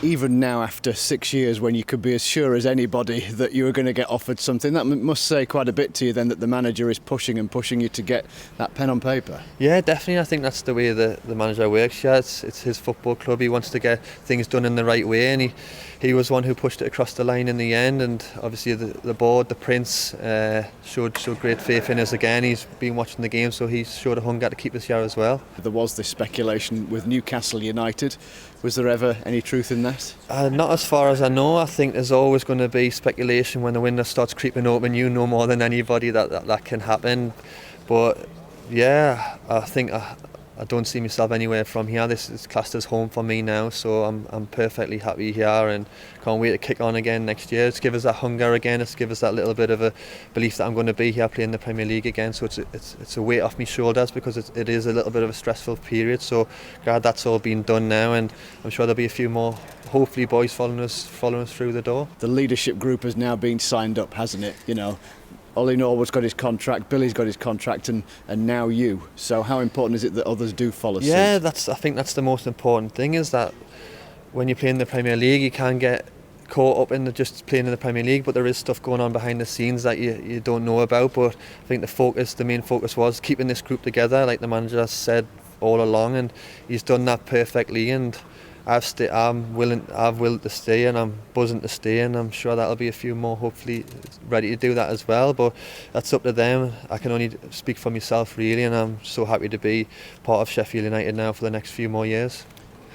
even now after 6 years, when you could be as sure as anybody that you were going to get offered something, that must say quite a bit to you then, that the manager is pushing you to get that pen on paper. Yeah, definitely. I think that's the way the manager works. Yeah, it's his football club. He wants to get things done in the right way, and he was one who pushed it across the line in the end. And obviously the board, the Prince, showed great faith in us again. He's been watching the game, so he's showed a hunger to keep us here as well. There was this speculation with Newcastle United. Was there ever any truth in that? Not as far as I know. I think there's always going to be speculation when the window starts creeping open. You know more than anybody that can happen. But yeah, I think I don't see myself anywhere from here. This is classed as home for me now, so I'm perfectly happy here and can't wait to kick on again next year. It's give us that hunger again. It's give us that little bit of a belief that I'm going to be here playing the Premier League again. So it's a weight off my shoulders, because it is a little bit of a stressful period. So glad that's all been done now, and I'm sure there'll be a few more, hopefully, boys following us through the door. The leadership group has now been signed up, hasn't it? You know, Ollie Norwood's got his contract, Billy's got his contract, and now you. So how important is it that others do follow suit? Yeah, I think that's the most important thing, is that when you play in the Premier League, you can get caught up in just playing in the Premier League, but there is stuff going on behind the scenes that you don't know about. But I think the main focus was keeping this group together, like the manager said all along, and he's done that perfectly. And I've willed to stay, and I'm buzzing to stay, and I'm sure that'll be a few more hopefully ready to do that as well. But that's up to them. I can only speak for myself really, and I'm so happy to be part of Sheffield United now for the next few more years.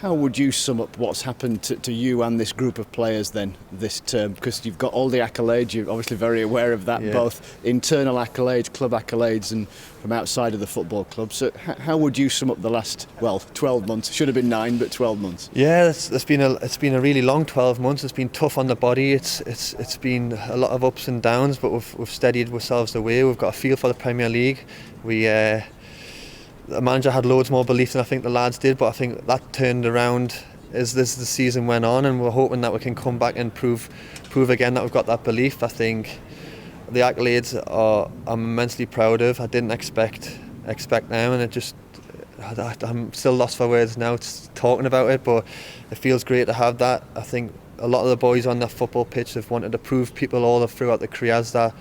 How would you sum up what's happened to you and this group of players then this term? Because you've got all the accolades, you're obviously very aware of that, yeah. Both internal accolades, club accolades, and from outside of the football club. So how would you sum up the last, 12 months? Should have been 9, but 12 months. Yeah, it's been a really long 12 months. It's been tough on the body. It's been a lot of ups and downs, but we've steadied ourselves away. We've got a feel for the Premier League. The manager had loads more belief than I think the lads did, but I think that turned around as the season went on, and we're hoping that we can come back and prove again that we've got that belief. I think the accolades I'm immensely proud of. I didn't expect them, and I'm still lost for words now talking about it, but it feels great to have that. I think a lot of the boys on the football pitch have wanted to prove people all throughout their careers that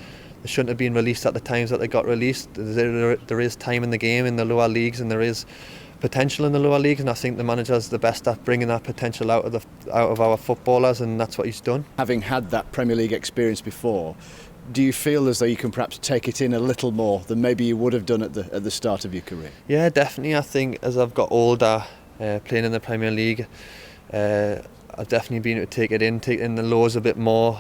they shouldn't have been released at the times that they got released. There is time in the game in the lower leagues, and there is potential in the lower leagues, and I think the manager's the best at bringing that potential out of our footballers, and that's what he's done. Having had that Premier League experience before, do you feel as though you can perhaps take it in a little more than maybe you would have done at the start of your career? Yeah, definitely. I think as I've got older, playing in the Premier League, I've definitely been able to take it in the lows a bit more.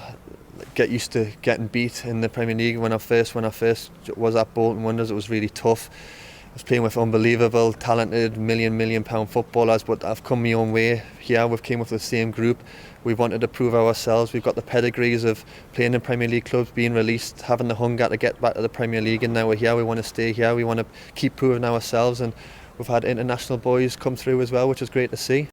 Get used to getting beat in the Premier League. When I first was at Bolton Wanderers, it was really tough. I was playing with unbelievable, talented, million pound footballers, but I've come my own way here. We've came with the same group. We wanted to prove ourselves. We've got the pedigrees of playing in Premier League clubs, being released, having the hunger to get back to the Premier League, and now we're here. We want to stay here. We want to keep proving ourselves, and we've had international boys come through as well, which is great to see.